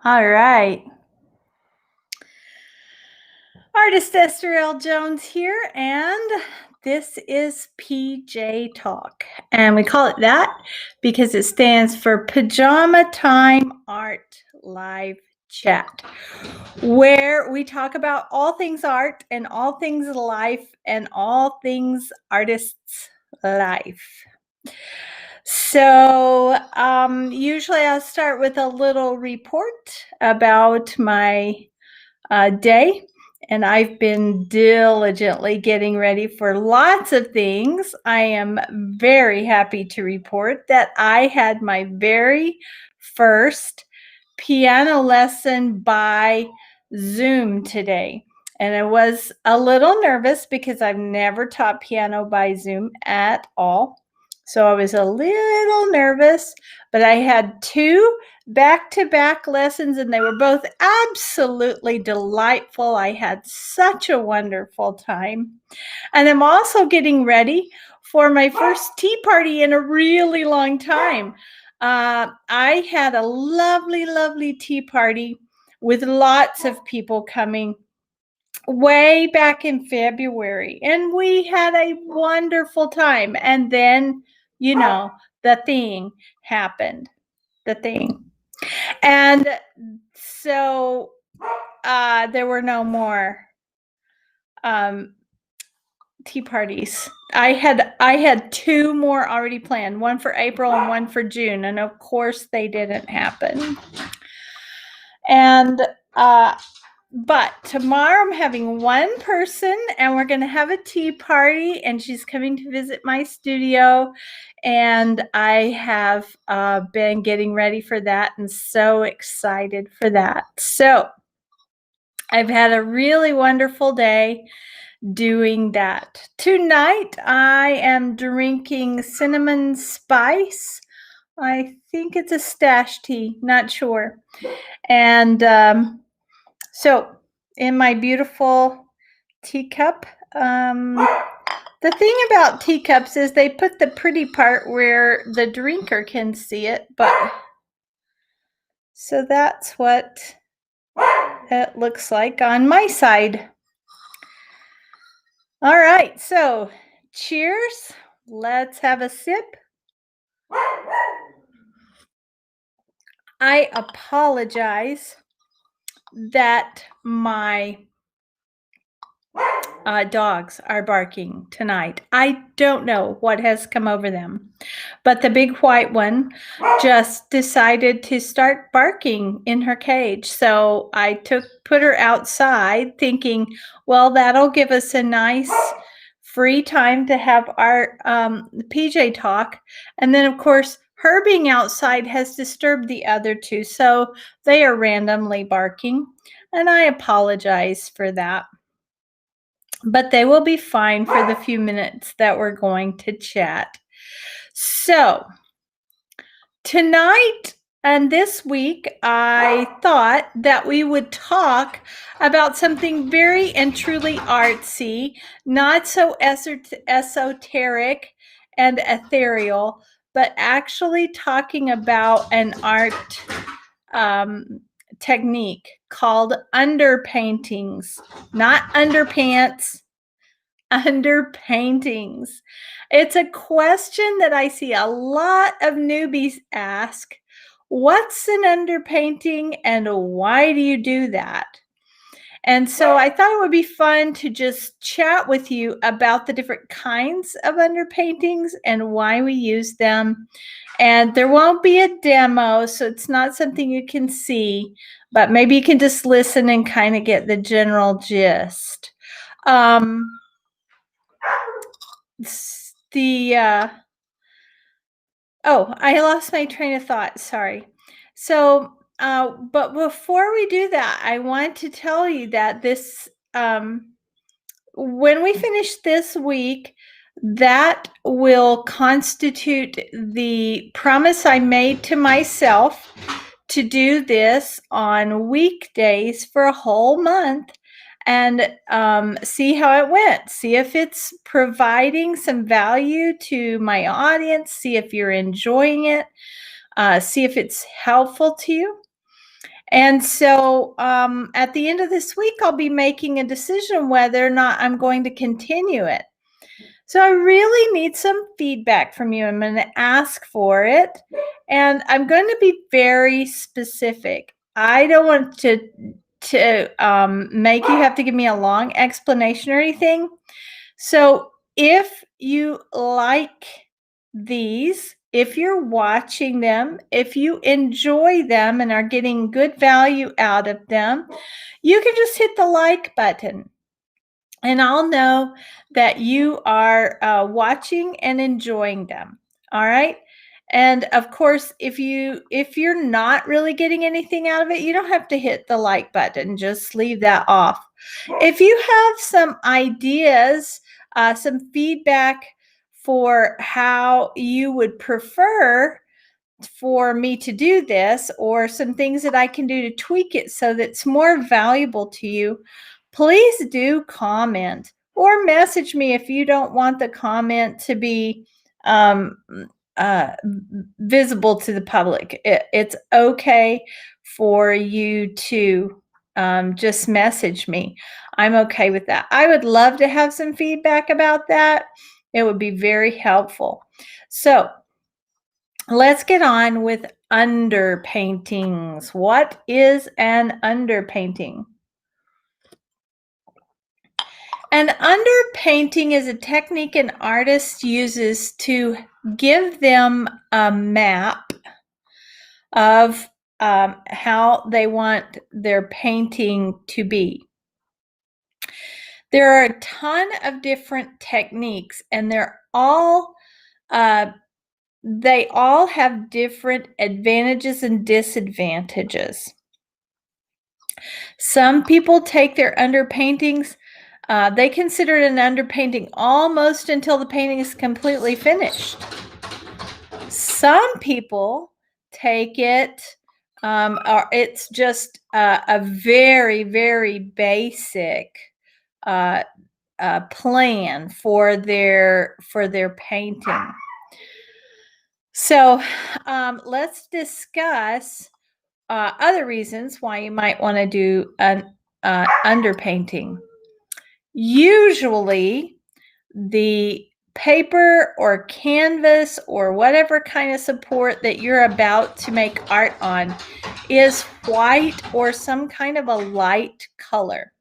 All right. Artist Esther L. Jones here, and this is PJ-TALC. And we call it that because it stands for Pajama Time Art Live Chat, where we talk about all things art and all things life and all things artists' life. So usually I'll start with a little report about my day. And I've been diligently getting ready for lots of things. I am very happy to report that I had my very first piano lesson by Zoom today. And I was a little nervous because I've never taught piano by Zoom at all. So I was a little nervous, but I had two back-to-back lessons and they were both absolutely delightful. I had such a wonderful time. And I'm also getting ready for my first tea party in a really long time. I had a lovely, lovely tea party with lots of people coming way back in February, and we had a wonderful time. And then, the thing happened. The thing. And so there were no more tea parties. I had two more already planned, one for April and one for June, and of course they didn't happen. And but tomorrow I'm having one person and we're going to have a tea party, and she's coming to visit my studio, and I have been getting ready for that and so excited for that. So I've had a really wonderful day doing that. Tonight I am drinking cinnamon spice. I think it's a stash tea, not sure. And so in my beautiful teacup, the thing about teacups is they put the pretty part where the drinker can see it, but so that's what it looks like on my side. All right, so cheers. Let's have a sip. I apologize that my dogs are barking tonight. I don't know what has come over them, but the big white one just decided to start barking in her cage. So I put her outside thinking, well, that'll give us a nice free time to have our PJ talk. And then, of course, her being outside has disturbed the other two. So they are randomly barking, and I apologize for that. But they will be fine for the few minutes that we're going to chat. So tonight and this week, I thought that we would talk about something very and truly artsy, not so esoteric and ethereal, but actually talking about an art technique called underpaintings, not underpants, underpaintings. It's a question that I see a lot of newbies ask. What's an underpainting and why do you do that? And so I thought it would be fun to just chat with you about the different kinds of underpaintings and why we use them. And there won't be a demo, so it's not something you can see, but maybe you can just listen and kind of get the general gist. Oh, I lost my train of thought. Sorry. So, but before we do that, I want to tell you that this, when we finish this week, that will constitute the promise I made to myself to do this on weekdays for a whole month and see how it went. See if it's providing some value to my audience. See if you're enjoying it. See if it's helpful to you. And so at the end of this week, I'll be making a decision whether or not I'm going to continue it. So I really need some feedback from you. I'm going to ask for it, and I'm going to be very specific. I don't want to make you have to give me a long explanation or anything. So if you like these, if you're watching them, if you enjoy them and are getting good value out of them, you can just hit the like button. And I'll know that you are watching and enjoying them. All right. And of course, if you're not really getting anything out of it, you don't have to hit the like button. Just leave that off. If you have some ideas, some feedback for how you would prefer for me to do this, or some things that I can do to tweak it so that it's more valuable to you, please do comment or message me if you don't want the comment to be visible to the public. It's okay for you to just message me. I'm okay with that. I would love to have some feedback about that. It would be very helpful. So let's get on with underpaintings. What is an underpainting? An underpainting is a technique an artist uses to give them a map of how they want their painting to be. There are a ton of different techniques, and they all have different advantages and disadvantages. Some people take their underpaintings, they consider it an underpainting almost until the painting is completely finished. Some people take it, or it's just a very, very basic plan for their painting. So let's discuss other reasons why you might want to do an underpainting. Usually, the paper or canvas or whatever kind of support that you're about to make art on is white or some kind of a light color.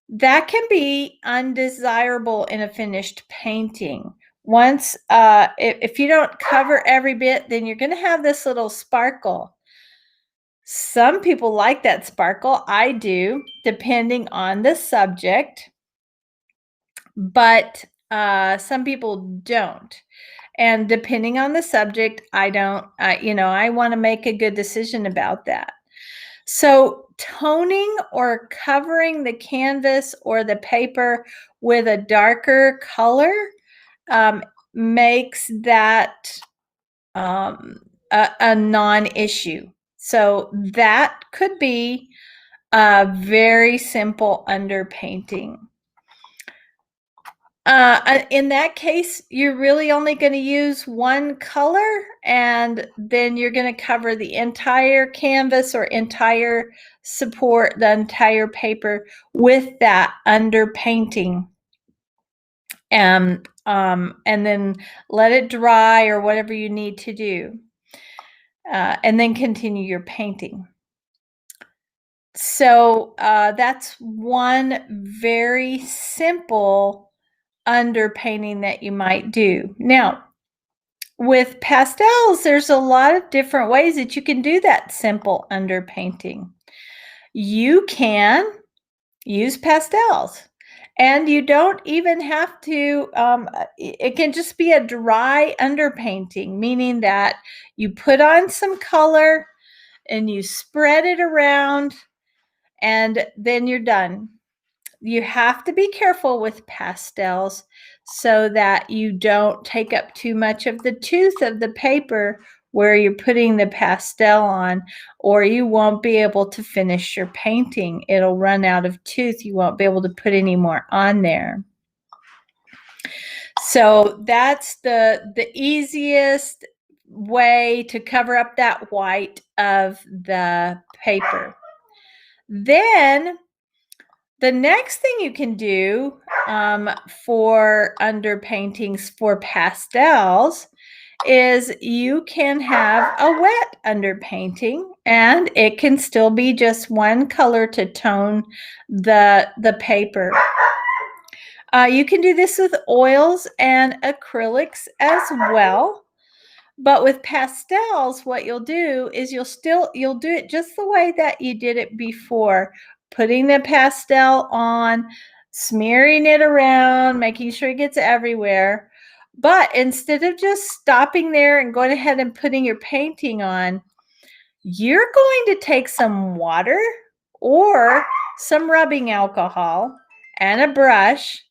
That can be undesirable in a finished painting. Once, if you don't cover every bit, then you're going to have this little sparkle. Some people like that sparkle. I do, depending on the subject, but some people don't. And depending on the subject, I don't, I want to make a good decision about that. So toning or covering the canvas or the paper with a darker color makes that a non-issue. So that could be a very simple underpainting. In that case, you're really only going to use one color, and then you're going to cover the entire canvas or entire support, the entire paper with that underpainting. And then let it dry or whatever you need to do. And then continue your painting. So that's one very simple underpainting that you might do. Now, with pastels, there's a lot of different ways that you can do that simple underpainting. You can use pastels, and you don't even have to, it can just be a dry underpainting, meaning that you put on some color and you spread it around, and then you're done. You have to be careful with pastels so that you don't take up too much of the tooth of the paper where you're putting the pastel on, or you won't be able to finish your painting. It'll run out of tooth. You won't be able to put any more on there. So that's the easiest, way to cover up that white of the paper. Then the next thing you can do for underpaintings for pastels is you can have a wet underpainting, and it can still be just one color to tone the paper. You can do this with oils and acrylics as well. But with pastels, what you'll do is you'll do it just the way that you did it before, putting the pastel on, smearing it around, making sure it gets everywhere. But instead of just stopping there and going ahead and putting your painting on, you're going to take some water or some rubbing alcohol and a brush,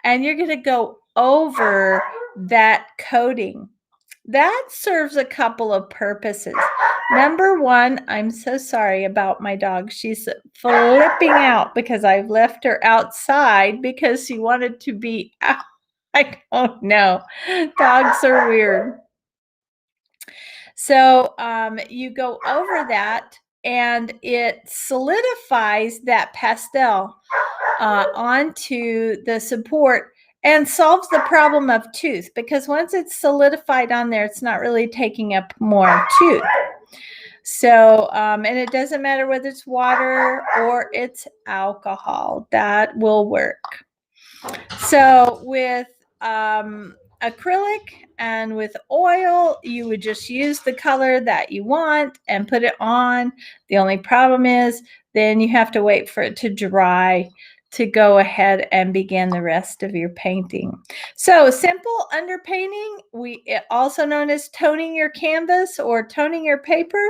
and you're going to go over that coating. That serves a couple of purposes. Number one, I'm so sorry about my dog. She's flipping out because I've left her outside because she wanted to be out. I don't know. Dogs are weird. So you go over that, and it solidifies that pastel onto the support and solves the problem of tooth, because once it's solidified on there, it's not really taking up more tooth. So, and it doesn't matter whether it's water or it's alcohol, that will work. So with acrylic and with oil, you would just use the color that you want and put it on. The only problem is then you have to wait for it to dry to go ahead and begin the rest of your painting. So simple underpainting, also known as toning your canvas or toning your paper.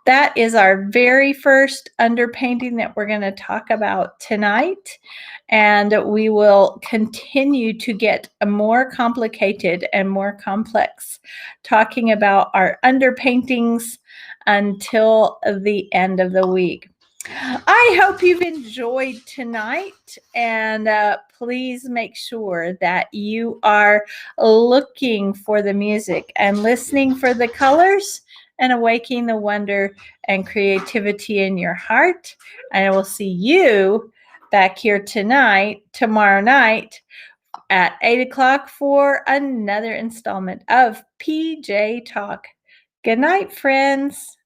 That is our very first underpainting that we're going to talk about tonight. And we will continue to get more complicated and more complex, talking about our underpaintings until the end of the week. I hope you've enjoyed tonight, and please make sure that you are looking for the music and listening for the colors and awakening the wonder and creativity in your heart. And I will see you back here tomorrow night at 8 o'clock for another installment of PJ Talk. Good night, friends.